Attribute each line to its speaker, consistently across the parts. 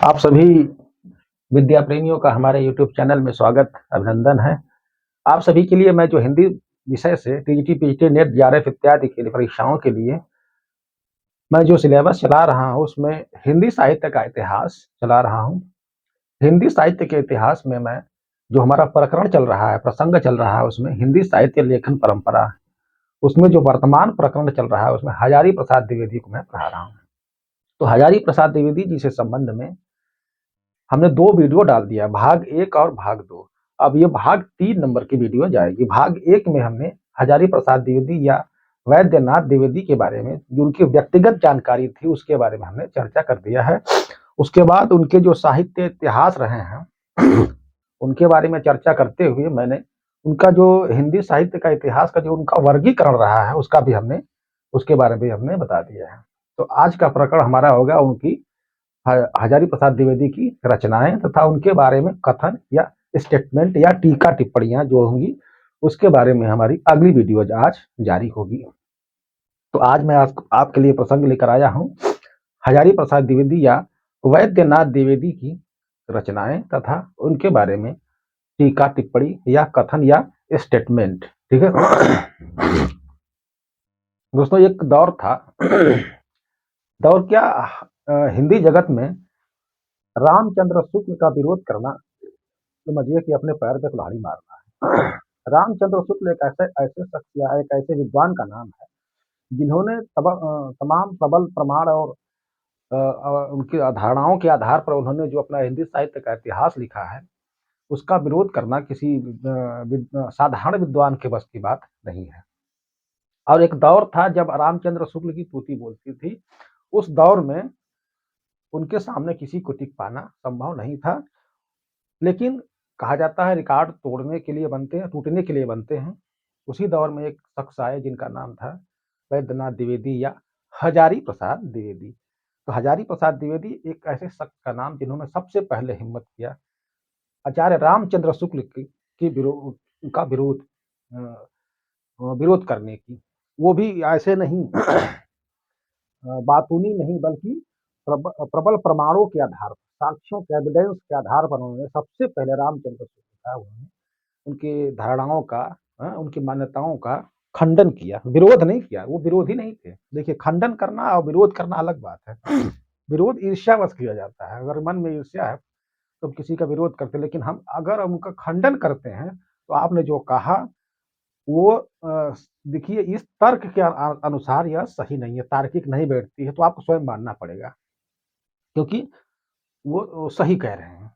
Speaker 1: आप सभी विद्या प्रेमियों का हमारे यूट्यूब चैनल में स्वागत, अभिनंदन है। आप सभी के लिए मैं जो हिंदी विषय से टीजीटी, पीजीटी, नेट, जेआरएफ इत्यादि के लिए परीक्षाओं के लिए मैं जो सिलेबस चला रहा हूँ, उसमें हिंदी साहित्य का इतिहास चला रहा हूँ। हिंदी साहित्य के इतिहास में मैं जो हमारा प्रकरण चल रहा है, प्रसंग चल रहा है, उसमें हिंदी साहित्य लेखन परंपरा, उसमें जो वर्तमान प्रकरण चल रहा है, उसमें हजारी प्रसाद द्विवेदी को मैं पढ़ा रहा हूँ। तो हजारी प्रसाद द्विवेदी जी से संबंध में हमने 2 वीडियो डाल दिया, भाग 1 और भाग 2। अब ये भाग 3 नंबर की वीडियो जाएगी। भाग 1 में हमने हजारी प्रसाद द्विवेदी या वैद्यनाथ द्विवेदी के बारे में, जो उनकी व्यक्तिगत जानकारी थी, उसके बारे में हमने चर्चा कर दिया है। उसके बाद उनके जो साहित्य इतिहास रहे हैं, उनके बारे में चर्चा करते हुए मैंने उनका जो हिंदी साहित्य का इतिहास का जो उनका वर्गीकरण रहा है, उसके बारे में हमने बता दिया है। तो आज का प्रकरण हमारा होगा उनकी हजारी प्रसाद द्विवेदी की रचनाएं तथा उनके बारे में कथन या स्टेटमेंट या टीका टिप्पणियां जो होंगी, उसके बारे में हमारी अगली वीडियो आज जारी होगी। तो आज मैं आपके लिए प्रसंग लेकर आया हूं हजारी प्रसाद द्विवेदी या वैद्यनाथ द्विवेदी की रचनाएं तथा उनके बारे में टीका टिप्पणी या कथन या स्टेटमेंट। ठीक है दोस्तों, एक दौर था दौर क्या, हिंदी जगत में रामचंद्र शुक्ल का विरोध करना समझिए कि अपने पैर पे कुल्हाड़ी मारना है। रामचंद्र शुक्ल एक ऐसे ऐसे शख्स या एक ऐसे विद्वान का नाम है जिन्होंने तमाम प्रबल प्रमाण और उनकी धारणाओं के आधार पर उन्होंने जो अपना हिंदी साहित्य का इतिहास लिखा है, उसका विरोध करना किसी साधारण विद्वान के बस की बात नहीं है। और एक दौर था जब रामचंद्र शुक्ल की तूती बोलती थी। उस दौर में उनके सामने किसी को टिक पाना संभव नहीं था। लेकिन कहा जाता है रिकॉर्ड तोड़ने के लिए बनते हैं, टूटने के लिए बनते हैं। उसी दौर में एक शख्स आए जिनका नाम था वैद्यनाथ द्विवेदी या हजारी प्रसाद द्विवेदी। तो हजारी प्रसाद द्विवेदी एक ऐसे शख्स का नाम जिन्होंने सबसे पहले हिम्मत किया आचार्य रामचंद्र शुक्ल की विरोध करने की। वो भी ऐसे नहीं बातूनी नहीं, बल्कि प्रबल प्रमाणों के आधार पर, साक्ष्यों के एविडेंस के आधार पर उन्होंने सबसे पहले रामचंद्र शुक्ल का उन्होंने उनकी धारणाओं का, उनकी मान्यताओं का खंडन किया, विरोध नहीं किया। वो विरोधी नहीं थे। देखिए, खंडन करना और विरोध करना अलग बात है। विरोध ईर्ष्यावश किया जाता है। अगर मन में ईर्ष्या है तो किसी का विरोध करते हैं, लेकिन हम अगर उनका खंडन करते हैं तो आपने जो कहा वो देखिए इस तर्क के अनुसार यह सही नहीं है, तार्किक नहीं बैठती है, तो आपको स्वयं मानना पड़ेगा, क्योंकि वो सही कह रहे हैं,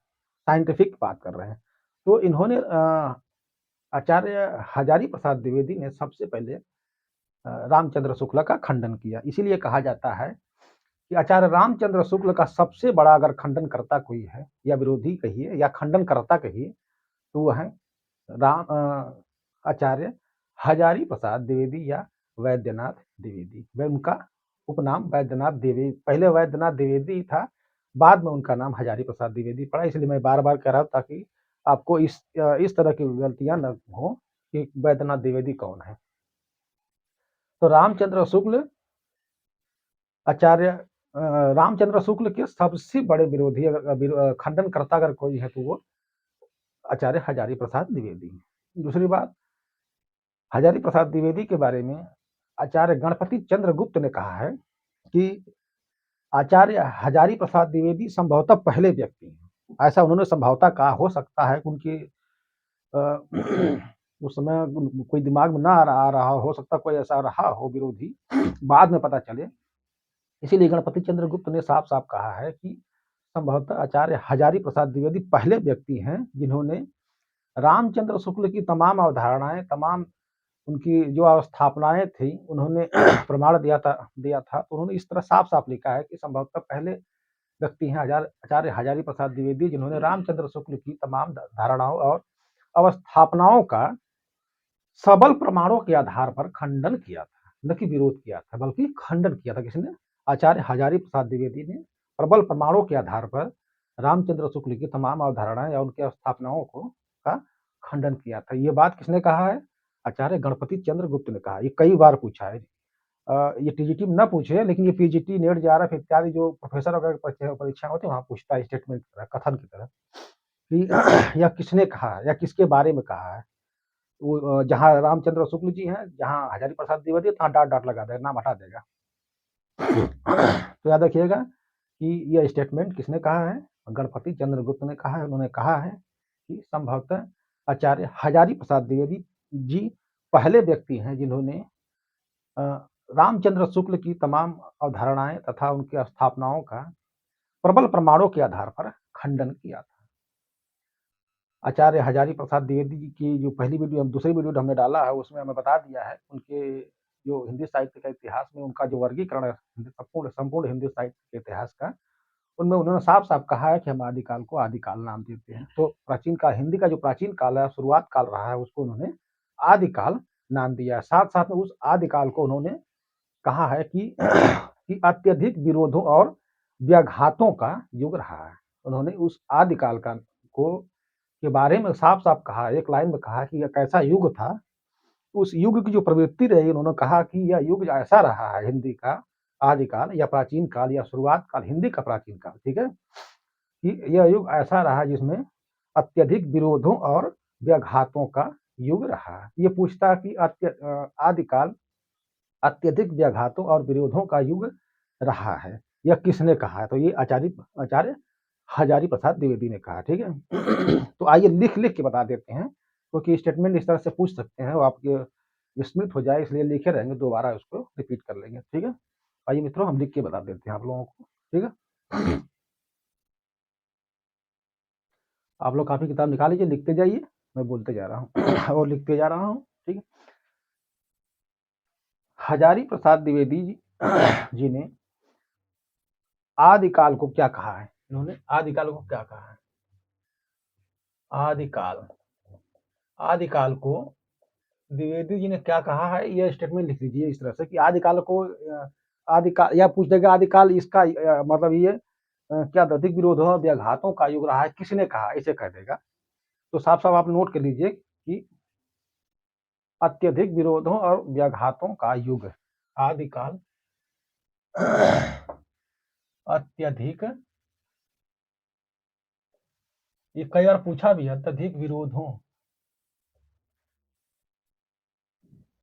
Speaker 1: साइंटिफिक बात कर रहे हैं। तो इन्होंने आचार्य हजारी प्रसाद द्विवेदी ने सबसे पहले रामचंद्र शुक्ल का खंडन किया। इसीलिए कहा जाता है कि आचार्य रामचंद्र शुक्ल का सबसे बड़ा अगर खंडन करता कोई है, या विरोधी कहिए या खंडन करता कहिए, तो वह है आचार्य हजारी प्रसाद द्विवेदी या वैद्यनाथ द्विवेदी। वह उनका उपनाम वैद्यनाथ द्विवेदी, पहले वैद्यनाथ द्विवेदी था, बाद में उनका नाम हजारी प्रसाद द्विवेदी पड़ा। इसलिए मैं बार बार कह रहा हूँ ताकि आपको इस तरह की गलतियां न हो कि वैद्यनाथ द्विवेदी कौन है। तो रामचंद्र शुक्ल आचार्य रामचंद्र शुक्ल के सबसे बड़े विरोधी, खंडन करता अगर कोई है तो वो आचार्य हजारी प्रसाद द्विवेदी। दूसरी बात, हजारी प्रसाद द्विवेदी के बारे में आचार्य गणपति चंद्रगुप्त ने कहा है कि आचार्य हजारी प्रसाद द्विवेदी संभवतः पहले व्यक्ति हैं। ऐसा उन्होंने संभवतः कहा, हो सकता है उनकी उस समय कोई दिमाग में ना आ रहा हो सकता कोई ऐसा रहा हो विरोधी, बाद में पता चले। इसीलिए गणपति चंद्रगुप्त ने साफ साफ कहा है कि संभवतः आचार्य हजारी प्रसाद द्विवेदी पहले व्यक्ति हैं जिन्होंने रामचंद्र शुक्ल की तमाम अवधारणाएं, तमाम उनकी जो अवस्थापनाएं थी, उन्होंने प्रमाण दिया था। तो उन्होंने इस तरह साफ साफ लिखा है कि संभवतः पहले व्यक्ति हैं आचार्य हजारी प्रसाद द्विवेदी जिन्होंने रामचंद्र शुक्ल की तमाम धारणाओं और अवस्थापनाओं का सबल प्रमाणों के आधार पर खंडन किया था, न कि विरोध किया था, बल्कि खंडन किया था। किसने? आचार्य हजारी प्रसाद द्विवेदी ने प्रबल प्रमाणों के आधार पर रामचंद्र शुक्ल की तमाम अवधारणाएं या उनकी स्थापनाओं को का खंडन किया था। ये बात किसने कहा है? आचार्य गणपति चंद्रगुप्त ने कहा। ये कई बार पूछा है। ये टीजीटी में ना पूछे, लेकिन ये पीजीटी, नेट, जेआरएफ इत्यादि जो प्रोफेसर वगैरह परीक्षा होती है वहाँ पूछता है स्टेटमेंट की तरह, कथन की तरह कि यह किसने कहा या किसके बारे में कहा है। वो जहाँ रामचंद्र शुक्ल जी हैं, जहाँ हजारी प्रसाद द्विवेदी, तहाँ डॉट डॉट लगा देगा, नाम हटा देगा। तो याद रखिएगा कि यह स्टेटमेंट किसने कहा है, गणपति चंद्रगुप्त ने कहा है। उन्होंने कहा है कि संभवतः आचार्य हजारी प्रसाद द्विवेदी जी पहले व्यक्ति हैं जिन्होंने रामचंद्र शुक्ल की तमाम अवधारणाएं तथा उनकी स्थापनाओं का प्रबल प्रमाणों के आधार पर खंडन किया था। आचार्य हजारी प्रसाद द्विवेदी जी की जो पहली वीडियो, दूसरी वीडियो हमने डाला है, उसमें हमें बता दिया है उनके जो हिंदी साहित्य का इतिहास में उनका जो वर्गीकरण है संपूर्ण हिंदी साहित्य के इतिहास का, उनमें उन्होंने साफ साफ कहा है कि हम आदिकाल को आदिकाल नाम देते हैं। तो प्राचीन काल, हिंदी का जो प्राचीन काल है, शुरुआत काल रहा है, उसको उन्होंने आदिकाल नाम दिया। साथ साथ में उस आदिकाल को उन्होंने कहा है कि कि अत्यधिक विरोधों और व्याघातों का युग रहा है। उन्होंने उस आदिकाल का को के बारे में साफ साफ कहा, एक लाइन में कहा कि यह कैसा युग था। उस युग की जो प्रवृत्ति रही, उन्होंने कहा कि यह युग ऐसा रहा है, हिंदी का आदिकाल या प्राचीन काल या शुरुआत काल, हिंदी का प्राचीन काल, ठीक है, कि यह युग ऐसा रहा जिसमें अत्यधिक विरोधों और व्याघातों का युग रहा। ये पूछता कि आदिकाल अत्यधिक व्याघातों और विरोधों का युग रहा है, यह किसने कहा है? तो ये आचार्य हजारी प्रसाद द्विवेदी ने कहा, ठीक है। तो आइए लिख लिख के बता देते हैं, क्योंकि स्टेटमेंट इस तरह से पूछ सकते हैं, वो आपके विस्मृत हो जाए, इसलिए लिखे रहेंगे, दोबारा उसको रिपीट कर लेंगे, ठीक है। आइए मित्रों, हम लिख के बता देते हैं आप लोगों को, ठीक है। आप लोग कापी किताब निकाल लीजिए, लिखते जाइए, मैं बोलते जा रहा हूँ और लिखते जा रहा हूँ, ठीक है। हजारी प्रसाद द्विवेदी जी ने आदिकाल को क्या कहा है? इन्होंने आदिकाल को क्या कहा है? आदिकाल, आदिकाल को द्विवेदी जी ने क्या कहा है, यह स्टेटमेंट लिख लीजिए इस तरह से कि आदिकाल को आदिकाल, या पूछ देगा आदिकाल इसका मतलब ये क्या अधिक विरोधों और व्याघातों का युग रहा है, किसने कहा, इसे कह देगा। तो साफ साफ आप नोट कर लीजिए कि अत्यधिक विरोधों और व्याघातों का युग आदिकाल, अत्यधिक, ये कई बार पूछा भी है, अत्यधिक विरोधों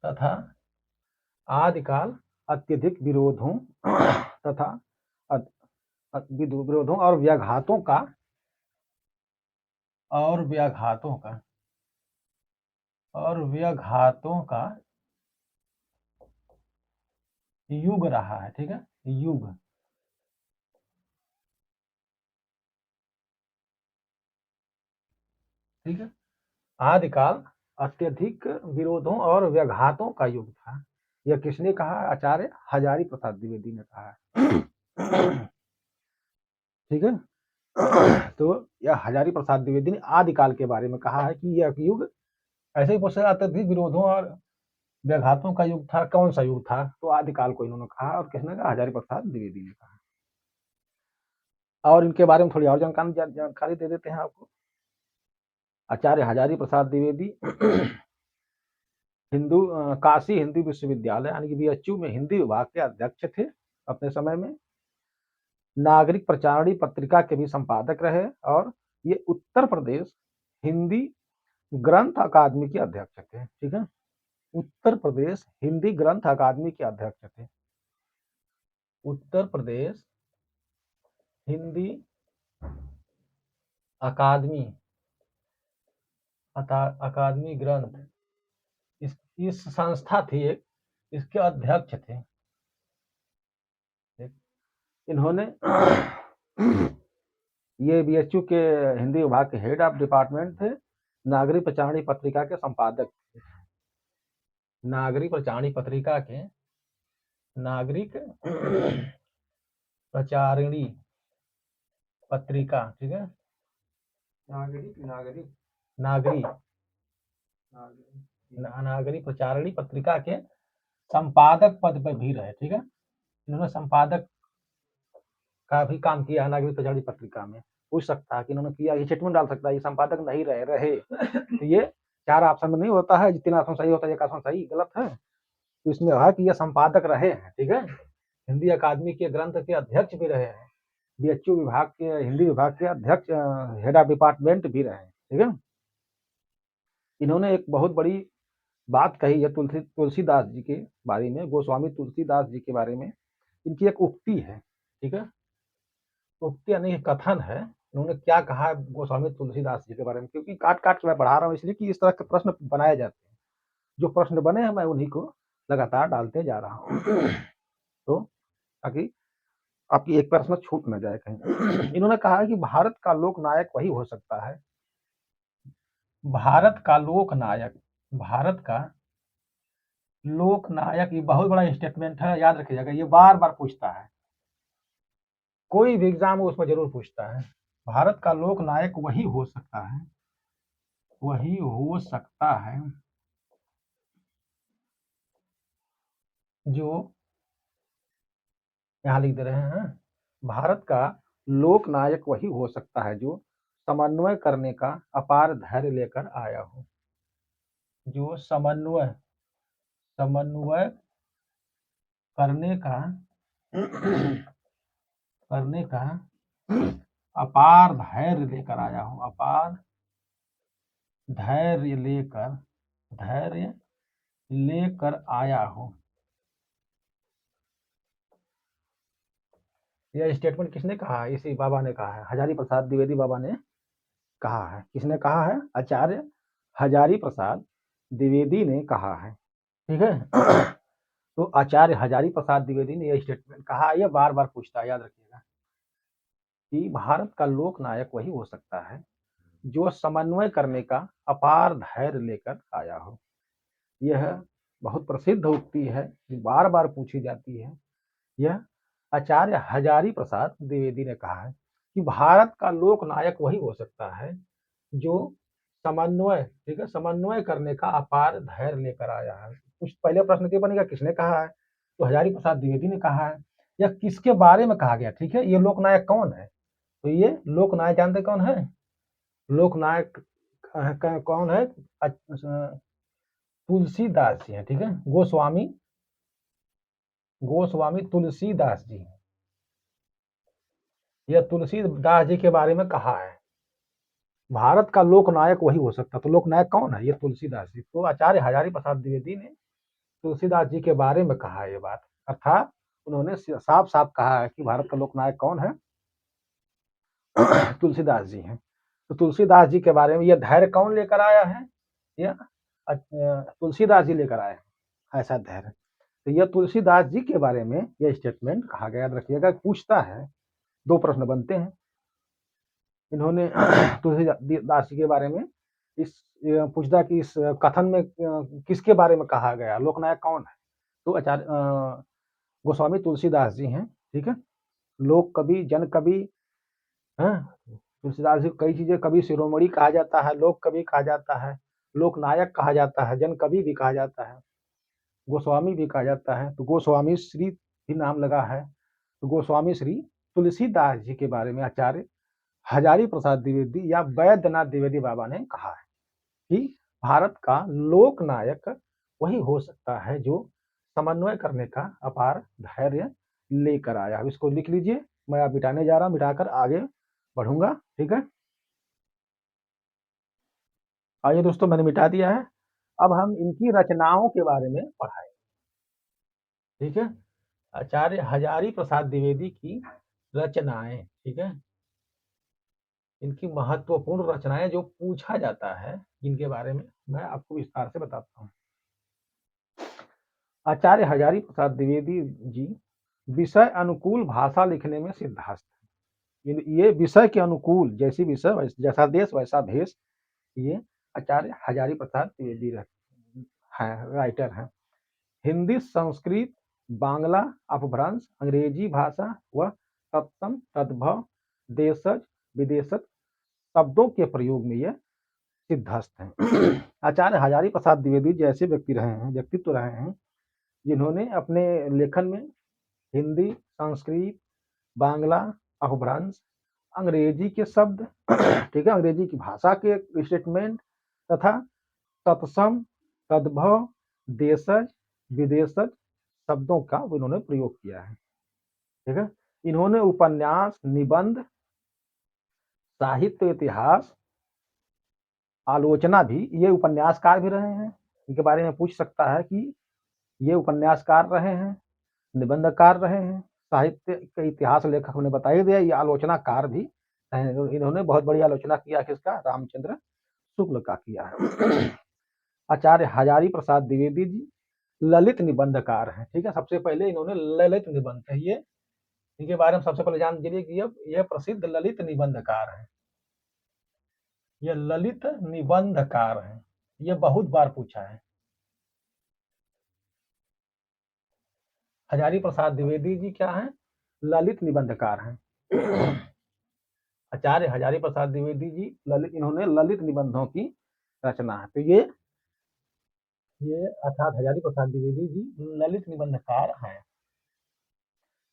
Speaker 1: तथा आदिकाल अत्यधिक विरोधों तथा विरोधों और व्याघातों का, और व्याघातों का, और व्याघातों का युग रहा है, ठीक है, युग, ठीक है। आदिकाल अत्यधिक विरोधों और व्याघातों का युग था, यह किसने कहा? आचार्य हजारी प्रसाद द्विवेदी ने कहा है, ठीक है। तो यह हजारी प्रसाद द्विवेदी ने आदिकाल के बारे में कहा है कि यह युग ऐसे ही पूछ सकता, अत्यधिक विरोधों और व्याघातों का युग था, कौन सा युग था? तो आदिकाल को इन्होंने कहा, और किसने कहा? हजारी प्रसाद द्विवेदी ने कहा। और इनके बारे में थोड़ी और जानकारी दे देते हैं आपको। आचार्य हजारी प्रसाद द्विवेदी काशी हिंदू विश्वविद्यालय यानी कि बीएचयू में हिंदी विभाग के अध्यक्ष थे अपने समय में। नागरिक प्रचारणी पत्रिका के भी संपादक रहे, और ये उत्तर प्रदेश हिंदी ग्रंथ अकादमी के अध्यक्ष थे, ठीक है। उत्तर प्रदेश हिंदी ग्रंथ अकादमी के अध्यक्ष थे। उत्तर प्रदेश हिंदी अकादमी, अकादमी ग्रंथ, इस संस्था थी एक, इसके अध्यक्ष थे। इन्होंने ये बीएचयू के हिंदी विभाग के हेड ऑफ डिपार्टमेंट थे। नागरिक प्रचारणी पत्रिका के संपादक थे। नागरिक प्रचारणी पत्रिका के, नागरिक प्रचारिणी पत्रिका, ठीक है, नागरिक नागरिक प्रचारिणी पत्रिका के संपादक पद पर भी रहे, ठीक है। इन्होंने संपादक का भी काम किया है नागरिक प्रचारणी पत्रिका में। पूछ सकता है कि इन्होंने किया, ये स्टेटमेंट डाल सकता है, ये संपादक नहीं रहे। तो ये 4 ऑप्शन में नहीं होता है, 3 ऑप्शन सही होता है, 1 ऑप्शन सही गलत है। तो इसमें है कि ये संपादक रहे हैं, ठीक है, हिंदी अकादमी के ग्रंथ के अध्यक्ष भी रहे हैं, बीएचयू विभाग के हिंदी विभाग के अध्यक्ष, हेड ऑफ डिपार्टमेंट भी रहे हैं, ठीक है। इन्होंने एक बहुत बड़ी बात कही है तुलसीदास जी के बारे में, गोस्वामी तुलसीदास जी के बारे में। इनकी एक उक्ति है, ठीक है, उक्ति यानी कथन है। उन्होंने क्या कहा है गोस्वामी तुलसीदास जी के बारे में, क्योंकि काट काट के मैं पढ़ा रहा हूँ इसलिए कि इस तरह के प्रश्न बनाए जाते हैं। जो प्रश्न बने हैं मैं उन्हीं को लगातार डालते जा रहा हूँ तो ताकि आपकी एक प्रश्न छूट न जाए कहीं। इन्होंने कहा है कि भारत का लोक नायक वही हो सकता है, भारत का लोक नायक, भारत का लोक नायक, ये बहुत बड़ा स्टेटमेंट है, याद रखिएगा, ये बार बार पूछता है, कोई भी एग्जाम उसमें जरूर पूछता है। भारत का लोक नायक वही हो सकता है, वही हो सकता है जो, यहाँ लिख दे रहे हैं, भारत का लोक नायक वही हो सकता है जो समन्वय करने का अपार धैर्य लेकर आया हो, जो समन्वय समन्वय करने का करने का अपार धैर्य लेकर आया हो, अपार धैर्य लेकर आया हो। यह स्टेटमेंट किसने कहा है? इसी बाबा ने कहा है, हजारी प्रसाद द्विवेदी बाबा ने कहा है। किसने कहा है? आचार्य हजारी प्रसाद द्विवेदी ने कहा है, ठीक है। तो आचार्य हजारी प्रसाद द्विवेदी ने यह स्टेटमेंट कहा, यह बार बार पूछता है, याद रखिएगा, कि भारत का लोक नायक वही हो सकता है जो समन्वय करने का अपार धैर्य लेकर आया हो। यह बहुत प्रसिद्ध उक्ति है, जो बार बार पूछी जाती है। यह आचार्य हजारी प्रसाद द्विवेदी ने कहा है कि भारत का लोक नायक वही हो सकता है जो समन्वय, ठीक है, समन्वय करने का अपार धैर्य लेकर आया है। कुछ पहले प्रश्न के बनेगा, किसने कहा है? तो हजारी प्रसाद द्विवेदी ने कहा है। यह किसके बारे में कहा गया, ठीक है, ये लोकनायक कौन है? तो ये लोकनायक जानते कौन है? लोकनायक कौन है? तुलसीदास जी हैं, ठीक है, गोस्वामी तुलसीदास जी। यह तुलसीदास जी के बारे में कहा है, भारत का लोकनायक वही हो सकता। तो लोकनायक कौन है? ये तुलसीदास जी। तो आचार्य हजारी प्रसाद द्विवेदी ने तुलसीदास जी के बारे में कहा है ये बात, अर्थात उन्होंने साफ साफ कहा है कि भारत का लोकनायक कौन है? तुलसीदास जी हैं। तो तुलसीदास जी के बारे में यह धैर्य कौन लेकर आया है? यह तुलसीदास जी लेकर आए हैं ऐसा धैर्य। तो यह तुलसीदास जी के बारे में यह स्टेटमेंट कहा गया, याद रखिएगा, पूछता है, दो प्रश्न बनते हैं। इन्होंने तुलसीदास जी के बारे में इस पूछता कि इस कथन में किसके बारे में कहा गया, लोकनायक कौन है? तो आचार्य गोस्वामी तुलसीदास जी हैं, ठीक है, लोक कवि, जन कवि, तुलसीदास जी कई चीजें, कवि शिरोमणि कहा जाता है, लोक कवि कहा जाता है, लोक नायक कहा जाता है, जन कवि भी कहा जाता है, गोस्वामी भी कहा जाता है। तो गोस्वामी श्री भी नाम लगा है। तो गोस्वामी श्री तुलसीदास जी के बारे में आचार्य हजारी प्रसाद द्विवेदी या वैद्यनाथ द्विवेदी बाबा ने कहा है कि भारत का लोक नायक वही हो सकता है जो समन्वय करने का अपार धैर्य लेकर आया। अब इसको लिख लीजिए, मैं आप मिटाने जा रहा हूं, मिटाकर आगे बढ़ूंगा, ठीक है। आइए दोस्तों, मैंने मिटा दिया है। अब हम इनकी रचनाओं के बारे में पढ़ाएंगे, ठीक है। आचार्य हजारी प्रसाद द्विवेदी की रचनाएं, ठीक है, इनकी महत्वपूर्ण रचनाएं जो पूछा जाता है, जिनके बारे में मैं आपको विस्तार से बताता हूँ। आचार्य हजारी प्रसाद द्विवेदी जी विषय अनुकूल भाषा लिखने में सिद्धास्त हैं। ये विषय के अनुकूल, जैसी विषय जैसा देश वैसा भेष, ये आचार्य हजारी प्रसाद द्विवेदी है, राइटर हैं। हिंदी, संस्कृत, बांग्ला अपभ्रंश, अंग्रेजी भाषा व तत्सम तद्भव देशज विदेशज शब्दों के प्रयोग में ये सिद्धस्त हैं। आचार्य हजारी प्रसाद द्विवेदी जैसे व्यक्तित्व रहे हैं जिन्होंने अपने लेखन में हिंदी, संस्कृत, बांग्ला अपभ्रंश, अंग्रेजी के शब्द, ठीक है, अंग्रेजी की भाषा के स्टेटमेंट तथा तत्सम तद्भव देशज विदेशज शब्दों का इन्होंने प्रयोग किया है। ठीक है। इन्होंने उपन्यास, निबंध, साहित्य, इतिहास, आलोचना भी, ये उपन्यासकार भी रहे हैं। इनके बारे में पूछ सकता है कि ये उपन्यासकार रहे हैं, निबंधकार रहे हैं, साहित्य के इतिहास लेखक हमने बता ही दिया, ये आलोचनाकार भी हैं। इन्होंने बहुत बड़ी आलोचना किया, किसका? रामचंद्र शुक्ल का किया है। आचार्य हजारी प्रसाद द्विवेदी जी ललित निबंधकार हैं। ठीक है। सबसे पहले इन्होंने ललित निबंध है, ये इनके बारे में सबसे पहले जान लीजिए कि ये प्रसिद्ध ललित निबंधकार हैं। ये ललित निबंधकार हैं, ये बहुत बार पूछा है। हजारी प्रसाद द्विवेदी जी क्या हैं? ललित निबंधकार हैं। आचार्य हजारी प्रसाद द्विवेदी जी इन्होंने ललित निबंधों की रचना है। तो ये अर्थात हजारी प्रसाद द्विवेदी जी ललित निबंधकार हैं।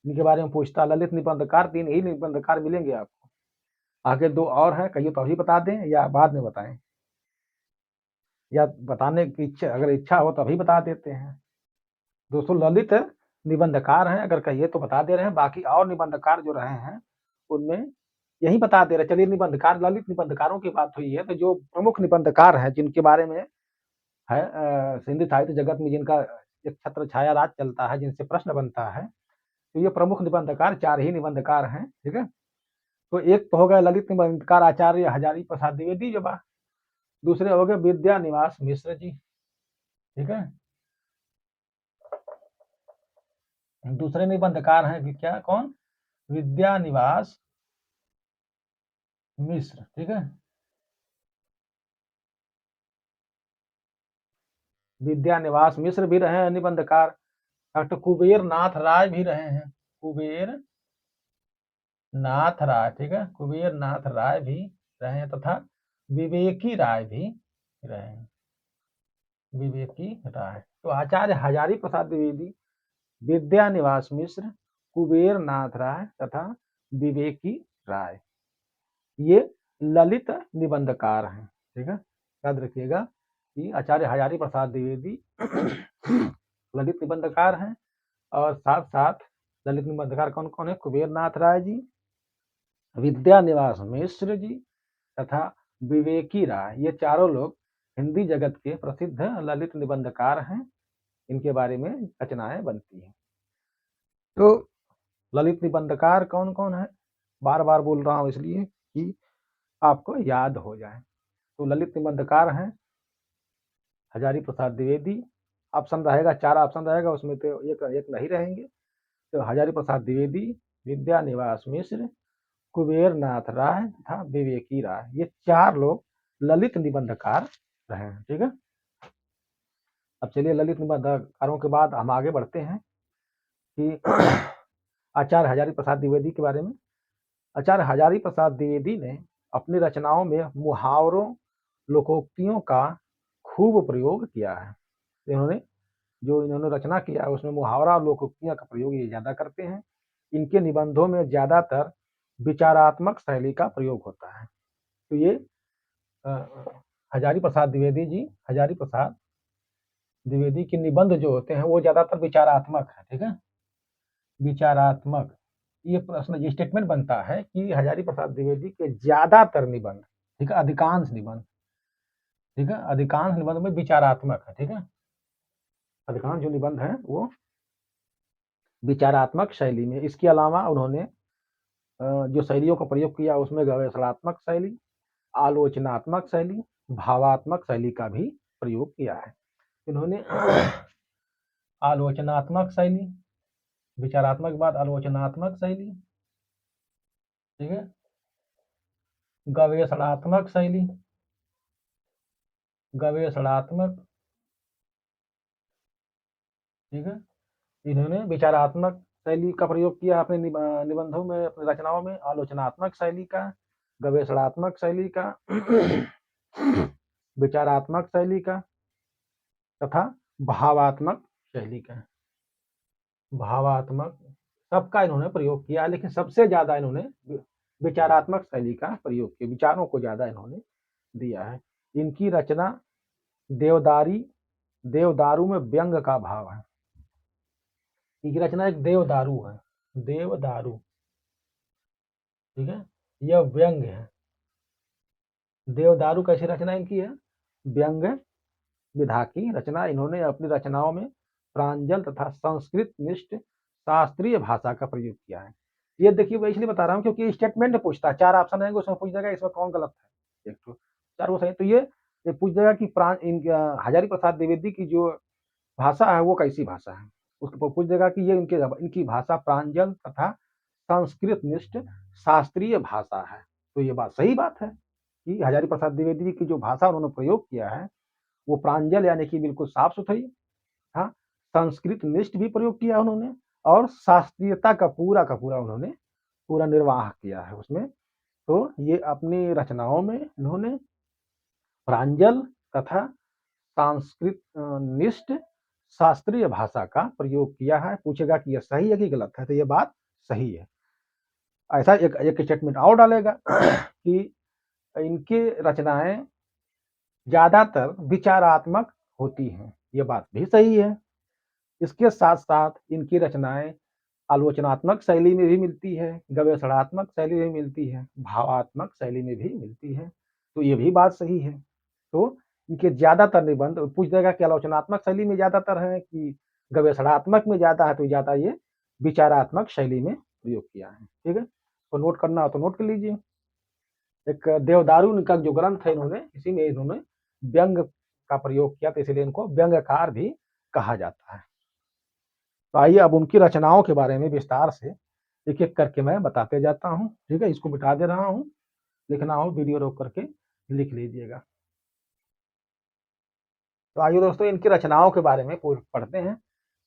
Speaker 1: इनके बारे में पूछता ललित निबंधकार, 3 ही निबंधकार मिलेंगे आपको। आगे 2 और हैं, कहिए तो अभी बता दें या बाद में बताएं, या बताने की इच्छा, अगर इच्छा हो तो अभी बता देते हैं। दोस्तों ललित निबंधकार हैं, अगर कहिए तो बता दे रहे हैं। बाकी और निबंधकार जो रहे हैं उनमें यही बता दे रहे। चलिए निबंधकार, ललित निबंधकारों की बात हुई है, तो जो प्रमुख निबंधकार हैं जिनके बारे में है हिंदी साहित्य जगत में जिनका एक छत्र छाया राज चलता है, जिनसे प्रश्न बनता है, तो ये प्रमुख निबंधकार 4 ही निबंधकार हैं। ठीक है। तो एक तो हो गए ललित निबंधकार आचार्य हजारी प्रसाद द्विवेदी जो बा, दूसरे हो गए विद्या निवास मिश्र जी। ठीक है। दूसरे निबंधकार हैं कि क्या, कौन? विद्या निवास मिश्र। ठीक है। विद्या निवास मिश्र भी रहे हैं निबंधकार। डॉक्टर कुबेर नाथ राय भी रहे हैं। कुबेर नाथ राय, ठीक है, कुबेर नाथ राय भी रहे हैं, तथा विवेकी राय भी रहे हैं। विवेकी राय। तो आचार्य हजारी प्रसाद द्विवेदी, विद्या निवास मिश्र, कुबेर नाथ राय तथा विवेकी राय, ये ललित निबंधकार हैं। ठीक है। याद रखिएगा कि आचार्य हजारी प्रसाद द्विवेदी ललित निबंधकार हैं, और साथ साथ ललित निबंधकार कौन कौन है? कुबेर नाथ राय जी, विद्या निवास मिश्र जी तथा विवेकी राय, ये चारों लोग हिंदी जगत के प्रसिद्ध ललित निबंधकार हैं। इनके बारे में रचनाएं बनती हैं। तो ललित निबंधकार कौन कौन है, बार बार बोल रहा हूं इसलिए कि आपको याद हो जाए। तो ललित निबंधकार हैं हजारी प्रसाद द्विवेदी, ऑप्शन रहेगा, 4 ऑप्शन रहेगा, उसमें तो एक एक नहीं रहेंगे। तो हजारी प्रसाद द्विवेदी, विद्या निवास मिश्र, कुबेर नाथ राय तथा विवेकी राय, ये 4 लोग ललित निबंधकार रहे हैं। ठीक है। अब चलिए ललित निबंधकारों के बाद हम आगे बढ़ते हैं कि आचार्य हजारी प्रसाद द्विवेदी के बारे में। आचार्य हजारी प्रसाद द्विवेदी ने अपनी रचनाओं में मुहावरों, लोकोक्तियों का खूब प्रयोग किया है। इन्होंने रचना किया है उसमें मुहावरा और लोकोक्तियों का प्रयोग ये ज्यादा करते हैं। इनके निबंधों में ज्यादातर विचारात्मक शैली का प्रयोग होता है। तो ये हजारी प्रसाद द्विवेदी के निबंध जो होते हैं वो ज्यादातर विचारात्मक है। ठीक है। विचारात्मक, ये प्रश्न, ये स्टेटमेंट बनता है कि हजारी प्रसाद द्विवेदी के ज्यादातर निबंध, ठीक है, अधिकांश निबंध, ठीक है, अधिकांश निबंध में विचारात्मक है। ठीक है। अधिकांश जो निबंध है वो विचारात्मक शैली में। इसके अलावा उन्होंने जो शैलियों का प्रयोग किया उसमें गवेषणात्मक शैली, आलोचनात्मक शैली, भावात्मक शैली का भी प्रयोग किया है। इन्होंने आलोचनात्मक शैली, विचारात्मक के बाद आलोचनात्मक शैली, ठीक है, गवेषणात्मक शैली, गवेषणात्मक, ठीक है, इन्होंने विचारात्मक शैली का प्रयोग किया अपने निबंधों में, अपनी रचनाओं में, आलोचनात्मक शैली का, गवेषणात्मक शैली का, विचारात्मक शैली का तथा भावात्मक शैली का। भावात्मक सबका इन्होंने प्रयोग किया, लेकिन सबसे ज्यादा इन्होंने विचारात्मक शैली का प्रयोग किया, विचारों को ज्यादा इन्होंने दिया है। इनकी रचना देवदारू में व्यंग का भाव है। इनकी रचना एक देवदारू है, देवदारू, ठीक है। यह व्यंग है। देवदारू कैसी रचना इनकी है? व्यंग विधा की रचना। इन्होंने अपनी रचनाओं में प्रांजल तथा संस्कृत निष्ठ शास्त्रीय भाषा का प्रयोग किया है। ये देखिए, मैं इसलिए बता रहा हूँ क्योंकि स्टेटमेंट में पूछता है, 4 ऑप्शन रहेंगे, उसमें पूछ देगा इसमें कौन गलत है। एक तो 4 वो सही, तो ये पूछ देगा कि हजारी प्रसाद द्विवेदी की जो भाषा है वो कैसी भाषा है। उसको पूछ देगा कि ये इनकी भाषा प्रांजल तथा संस्कृत निष्ठ शास्त्रीय भाषा है। तो ये बात सही बात है कि हजारी प्रसाद द्विवेदी की जो भाषा उन्होंने प्रयोग किया है वो प्रांजल यानी कि बिल्कुल साफ सुथरी। हाँ, संस्कृत निष्ठ भी प्रयोग किया उन्होंने और शास्त्रीयता का पूरा उन्होंने पूरा निर्वाह किया है उसमें। तो ये अपनी रचनाओं में इन्होंने प्रांजल तथा संस्कृत निष्ठ शास्त्रीय भाषा का प्रयोग किया है। पूछेगा कि यह सही है कि गलत है, तो ये बात सही है। ऐसा एक स्टेटमेंट और डालेगा कि इनकी रचनाएं ज्यादातर विचारात्मक होती हैं। ये बात भी सही है। इसके साथ साथ इनकी रचनाएं आलोचनात्मक शैली में भी मिलती है, गवेषणात्मक शैली में मिलती है, भावात्मक शैली में भी मिलती है। तो ये भी बात सही है। तो इनके ज्यादातर निबंध पूछ देगा कि आलोचनात्मक शैली में ज्यादातर है कि गवेषणात्मक में ज्यादा है, तो ज्यादा ये विचारात्मक शैली में प्रयोग किया है। ठीक है, तो नोट करना हो तो नोट कर लीजिए। एक देवदारू इनका जो ग्रंथ है, इन्होंने इसी में इन्होंने व्यंग का प्रयोग किया, तो इसलिए इनको व्यंग्यकार भी कहा जाता है। तो आइए अब उनकी रचनाओं के बारे में विस्तार से एक एक करके मैं बताते जाता हूँ। ठीक है, इसको मिटा दे रहा हूँ, लिखना हो वीडियो रोक करके लिख लीजिएगा। तो आइए दोस्तों, इनकी रचनाओं के बारे में पढ़ते हैं।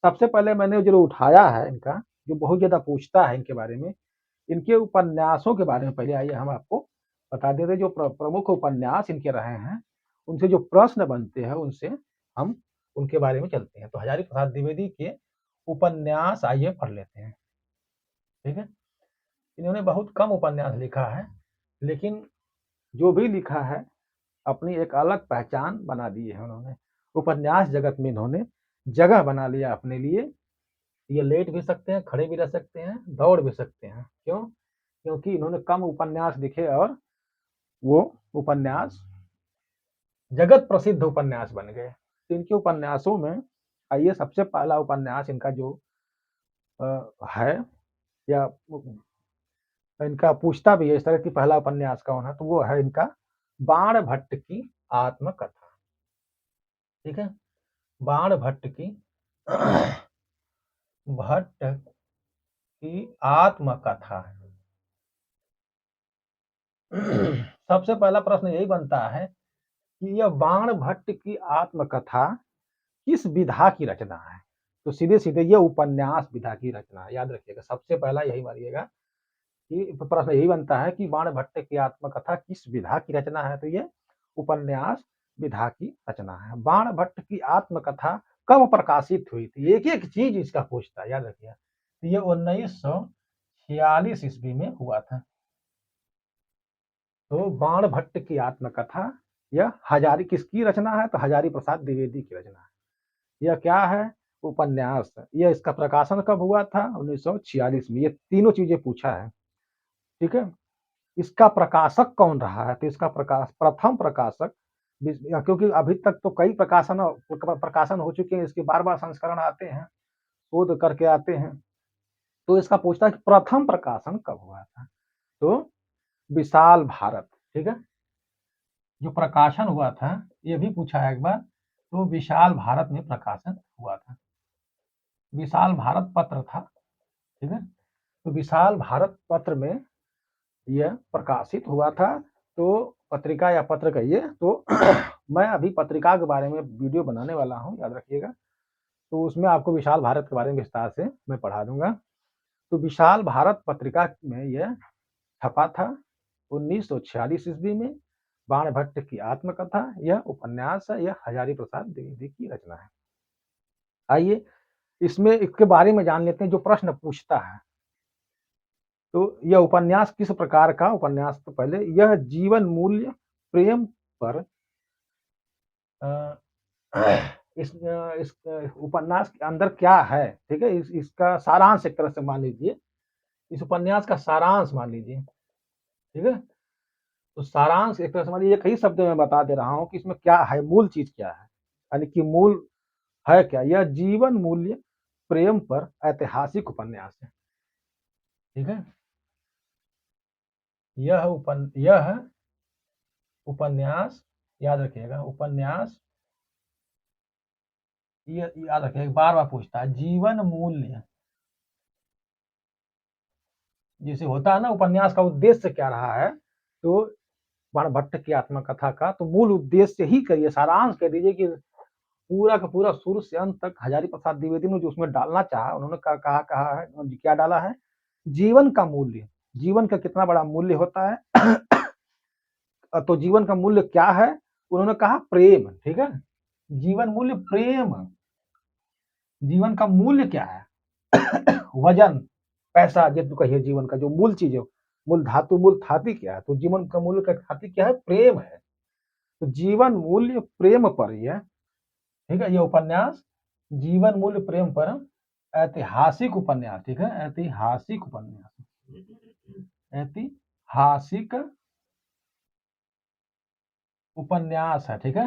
Speaker 1: सबसे पहले मैंने जो उठाया है इनका, जो बहुत ज्यादा पूछता है इनके बारे में, इनके उपन्यासों के बारे में पहले आइए हम आपको बता देते। जो प्रमुख उपन्यास इनके रहे हैं, उनसे जो प्रश्न बनते हैं उनसे हम उनके बारे में चलते हैं। तो हजारी प्रसाद द्विवेदी के उपन्यास आइए पढ़ लेते हैं। ठीक है, इन्होंने बहुत कम उपन्यास लिखा है, लेकिन जो भी लिखा है अपनी एक अलग पहचान बना दी है उन्होंने। उपन्यास जगत में इन्होंने जगह बना लिया अपने लिए। ये लेट भी सकते हैं, खड़े भी रह सकते हैं, दौड़ भी सकते हैं। क्यों? क्योंकि इन्होंने कम उपन्यास लिखे और वो उपन्यास जगत प्रसिद्ध उपन्यास बन गए। तो इनके उपन्यासों में आइए, सबसे पहला उपन्यास इनका जो है, या इनका पूछता भी है इस तरह की पहला उपन्यास कौन है, तो वो है इनका बाण भट्ट की आत्मकथा। ठीक है, बाण भट्ट की आत्मकथा है। सबसे पहला प्रश्न यही बनता है कि यह बाण भट्ट की आत्मकथा किस विधा की रचना है। तो सीधे सीधे यह उपन्यास विधा की रचना है, याद रखिएगा। सबसे पहला यही मानिएगा कि प्रश्न यही बनता है कि बाण भट्ट की आत्मकथा किस विधा की रचना है, तो ये उपन्यास विधा की रचना है। बाण भट्ट की आत्मकथा कब प्रकाशित हुई थी, एक एक चीज इसका पूछता है, याद रखिए। ये 1946 ईस्वी में हुआ था। तो बाण भट्ट की आत्मकथा यह हजारी किसकी रचना है, तो हजारी प्रसाद द्विवेदी की रचना है। यह क्या है? उपन्यास। यह इसका प्रकाशन कब हुआ था? 1946 में। ये तीनों चीजें पूछा है। ठीक है, इसका प्रकाशक कौन रहा है, तो इसका प्रथम प्रकाशक, क्योंकि अभी तक तो कई प्रकाशन हो चुके हैं, इसके बार बार संस्करण आते हैं, शोध करके आते हैं। तो इसका पूछता है कि प्रथम प्रकाशन कब हुआ था, तो विशाल भारत। ठीक है, जो प्रकाशन हुआ था ये भी पूछा है एक बार, तो विशाल भारत में प्रकाशन हुआ था। विशाल भारत पत्र था। ठीक है, तो विशाल भारत पत्र में यह प्रकाशित हुआ था। तो पत्रिका या पत्र कहिए, तो मैं अभी पत्रिका के बारे में वीडियो बनाने वाला हूं, याद रखिएगा। तो उसमें आपको विशाल भारत के बारे में विस्तार से मैं पढ़ा दूंगा। तो विशाल भारत पत्रिका में यह छपा था 1946 ईस्वी में। बाण भट्ट की आत्मकथा यह उपन्यास है, यह हजारी प्रसाद द्विवेदी की रचना है। आइए इसमें इसके बारे में जान लेते हैं, जो प्रश्न पूछता है। तो यह उपन्यास किस प्रकार का उपन्यास, तो पहले यह जीवन मूल्य प्रेम पर इस उपन्यास के अंदर क्या है, ठीक है? इसका सारांश एक तरह से मान लीजिए, इस उपन्यास का सारांश मान लीजिए, ठीक है? तो सारांश एक तरह से मान लीजिए, एक ही शब्द में बता दे रहा हूँ कि इसमें क्या है, मूल चीज़ क्या है, यानी कि मूल है क्या? यह जीवन मूल्य प्रेम पर ऐतिहासिक उपन्यास है, ठीक है? यह उपन्यास, याद रखिएगा, उपन्यास ये याद रखिएगा, बार-बार पूछता है, जीवन मूल्य, जैसे होता है ना, उपन्यास का उद्देश्य क्या रहा है, तो बाणभट्ट की आत्मकथा का तो मूल उद्देश्य ही करिए, सारांश कह दीजिए कि पूरा का पूरा शुरू से अंत तक हजारी प्रसाद द्विवेदी ने जो उसमें डालना चाहा, उन्होंने कहा है, क्या डाला है? जीवन का मूल्य, जीवन का कितना बड़ा मूल्य होता है। तो जीवन का मूल्य क्या है? उन्होंने कहा प्रेम, ठीक है? जीवन मूल्य प्रेम, जीवन का मूल्य क्या है? वजन, पैसा, जितु कहिए, जीवन का जो मूल चीज है, मूल धातु, मूल थाती क्या है? तो जीवन का मूल्य का थाती क्या है? प्रेम है। तो जीवन मूल्य प्रेम पर यह, ठीक है, ये उपन्यास जीवन मूल्य प्रेम पर ऐतिहासिक उपन्यास, ठीक है, ऐतिहासिक उपन्यास, ऐतिहासिक उपन्यास है, ठीक है,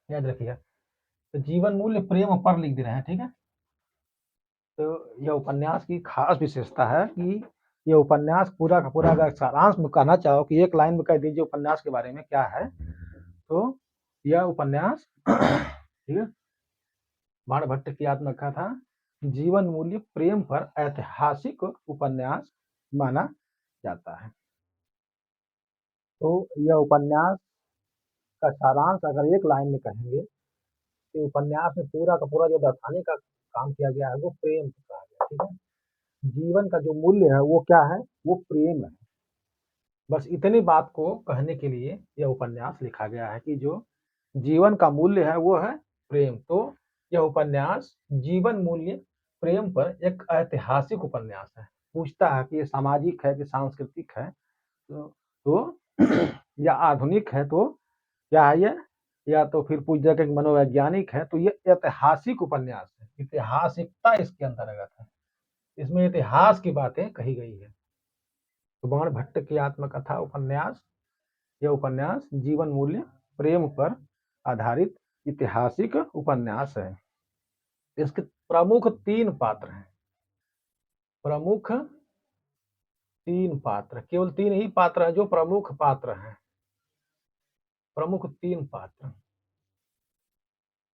Speaker 1: याद रखिएगा। तो जीवन मूल्य प्रेम पर लिख दे रहे हैं, ठीक है। तो यह उपन्यास की खास विशेषता है कि यह उपन्यास पूरा का पूरा, अगर सारांश में कहना चाहो कि एक लाइन में कह दीजिए उपन्यास के बारे में क्या है, तो यह उपन्यास ठीक है, बाणभट्ट की आत्मकथा जीवन मूल्य प्रेम पर ऐतिहासिक उपन्यास माना जाता है। तो यह उपन्यास का सारांश अगर एक लाइन में कहेंगे, तो उपन्यास में पूरा का पूरा जो दर्शाने का काम किया गया है वो प्रेम से कहा गया, ठीक है। जीवन का जो मूल्य है वो क्या है? वो प्रेम है। बस इतनी बात को कहने के लिए यह उपन्यास लिखा गया है कि जो जीवन का मूल्य है वो है प्रेम। तो यह उपन्यास जीवन मूल्य प्रेम पर एक ऐतिहासिक उपन्यास है। पूछता है कि ये सामाजिक है कि सांस्कृतिक है, तो या आधुनिक है, तो क्या है ये, या तो फिर पूछ दिया कि मनोवैज्ञानिक है, तो ये ऐतिहासिक उपन्यास है। ऐतिहासिकता इसके अंतर्गत है, इसमें इतिहास की बातें कही गई है। तो बाणभट्ट की आत्मकथा उपन्यास, यह उपन्यास जीवन मूल्य प्रेम पर आधारित ऐतिहासिक उपन्यास है। इसके प्रमुख 3 पात्र हैं, प्रमुख 3 पात्र, केवल 3 ही पात्र हैं जो प्रमुख पात्र हैं, प्रमुख 3 पात्र,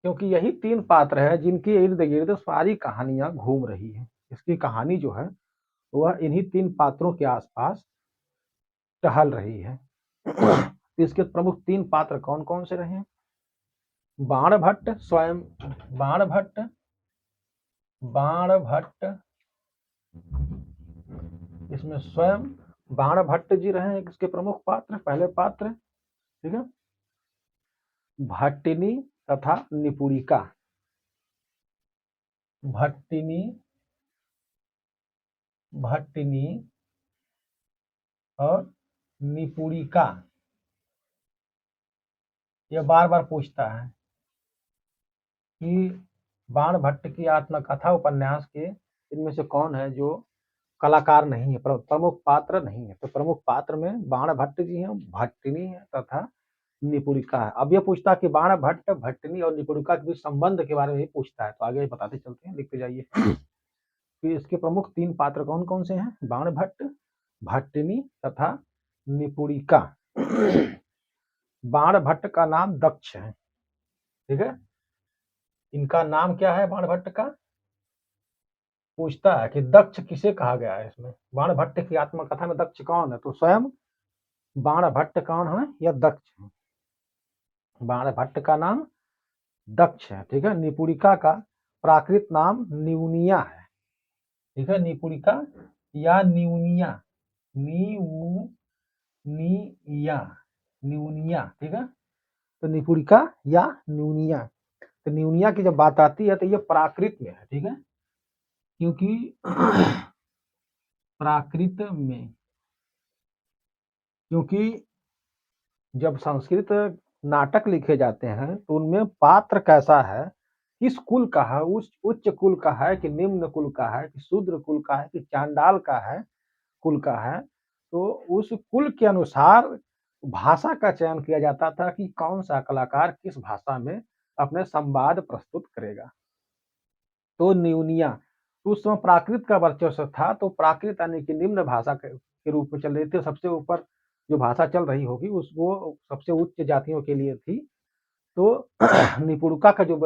Speaker 1: क्योंकि यही 3 पात्र है जिनके इर्द गिर्द सारी कहानियां घूम रही है। इसकी कहानी जो है वह इन्हीं 3 पात्रों के आसपास टहल रही है। इसके प्रमुख 3 पात्र कौन कौन से रहे? बाणभट्ट स्वयं, बाणभट्ट, बाणभट्ट, इसमें स्वयं बाणभट्ट जी रहे इसके प्रमुख पात्र, पहले पात्र, ठीक है। भट्टिनी तथा निपुणिका, भट्टिनी, भट्टिनी और निपुणिका, यह बार बार पूछता है कि बाणभट्ट की आत्मकथा उपन्यास के इनमें से कौन है जो कलाकार नहीं है, प्रमुख पात्र नहीं है। तो प्रमुख पात्र में बाणभट्ट जी हैं, भट्टिनी है तथा निपुणिका है। अब यह पूछता है कि बाणभट्ट, भट्टिनी और निपुणिका के बीच संबंध के बारे में ही पूछता है, तो आगे बताते चलते हैं, लिखते जाइए। तो इसके प्रमुख 3 पात्र कौन कौन से हैं? बाणभट्ट, भट्टिनी तथा निपुणिका। बाणभट्ट का नाम दक्ष है, ठीक है। इनका नाम क्या है बाणभट्ट का? पूछता है कि दक्ष किसे कहा गया है इसमें, बाणभट्ट की आत्मकथा में दक्ष कौन है? तो स्वयं बाणभट्ट कौन है? या दक्ष है। बाणभट्ट का नाम दक्ष है, ठीक है। निपुणिका का प्राकृत नाम न्यूनिया है, ठीक है। निपुणिका या न्यूनिया, न्यूनिया, न्यूनिया, ठीक है। तो निपुणिका या न्यूनिया, तो न्यूनिया की जब बात आती है तो ये प्राकृत में है, ठीक है, क्योंकि प्राकृत में, क्योंकि जब संस्कृत नाटक लिखे जाते हैं तो उनमें पात्र कैसा है, किस कुल का है, उच्च कुल का है कि निम्न कुल का है कि शूद्र कुल का है कि चांडाल का है, कुल का है, तो उस कुल के अनुसार भाषा का चयन किया जाता था कि कौन-सा कलाकार किस भाषा में अपने संवाद प्रस्तुत करेगा। तो न्यूनिया, तो उस समय प्राकृत का वर्चस्व था, तो प्राकृत यानी कि निम्न भाषा के रूप में चल रही थी। सबसे ऊपर जो भाषा चल रही होगी उस वो सबसे उच्च जातियों के लिए थी। तो निपुणिका का जो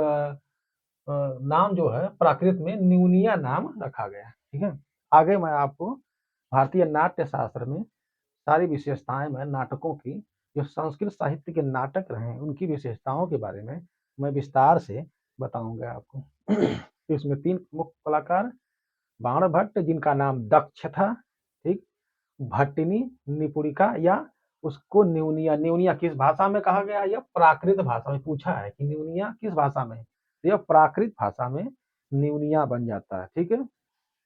Speaker 1: नाम जो है प्राकृत में न्यूनिया नाम रखा गया है, ठीक है? आगे मैं आपको भारतीय नाट्य शास्त्र में सारी विशेषताएँ मैं नाटकों की, जो संस्कृत साहित्य के नाटक रहे हैं, उनकी विशेषताओं के बारे में मैं विस्तार से बताऊँगा आपको। तो इसमें 3 मुख्य कलाकार बाणभट्ट जिनका नाम दक्ष था, ठीक? भट्टिनी, निपुणिका या उसको न्यूनिया, न्यूनिया किस भाषा में कहा गया है? यह प्राकृत भाषा में पूछा है कि न्यूनिया किस भाषा में है? तो यह प्राकृत भाषा में न्यूनिया बन जाता है, ठीक है?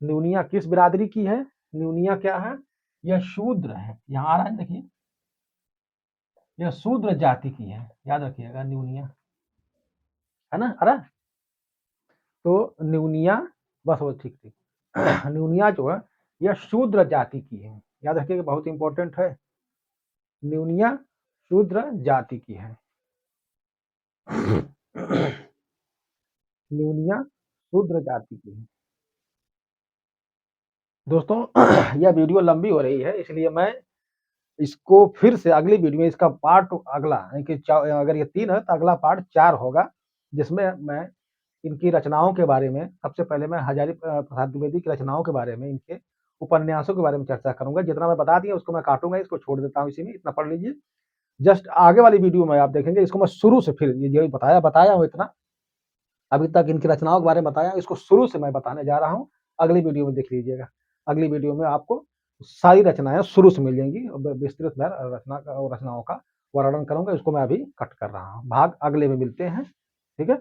Speaker 1: न्यूनिया किस बिरादरी की है? न्यूनिया क्या है? यह शूद्र है। यहाँ आ रहा है देखिए, यह शूद्र जाति की है। याद रखिएगा न्यूनिया, है ना? आ रहा है? तो न्यूनिया बस वो ठीक-ठीक। न्यूनिया जो है यह शूद्र जाति की है। याद रखिएगा बहुत इंपॉर्टेंट है। न्यूनिया शूद्र जाति की है। न्यूनिया शूद्र जाति की है। दोस्तों यह वीडियो लंबी हो रही है इसलिए मैं इसको फिर से अगली वीडियो में इसका पार्ट अगला यानी कि अगर ये 3 है तो अगला पार्ट 4 होगा, जिसमें मैं इनकी रचनाओं के बारे में सबसे पहले मैं हजारी प्रसाद द्विवेदी की रचनाओं के बारे में, इनके उपन्यासों के बारे में चर्चा करूँगा। जितना मैं बता दिया उसको मैं काटूँगा, इसको छोड़ देता हूँ इसी में, इतना पढ़ लीजिए। जस्ट आगे वाली वीडियो में आप देखेंगे इसको मैं शुरू से फिर ये जो बताया हूँ इतना, अभी तक इनकी रचनाओं के बारे में बताया, इसको शुरू से मैं बताने जा रहा हूँ। अगली वीडियो में देख लीजिएगा। अगली वीडियो में आपको सारी रचनाएँ शुरू से मिल जाएँगी। विस्तृत मैं रचनाओं का वर्णन करूँगा, इसको मैं अभी कट कर रहा हूँ। भाग अगले में मिलते हैं, ठीक है?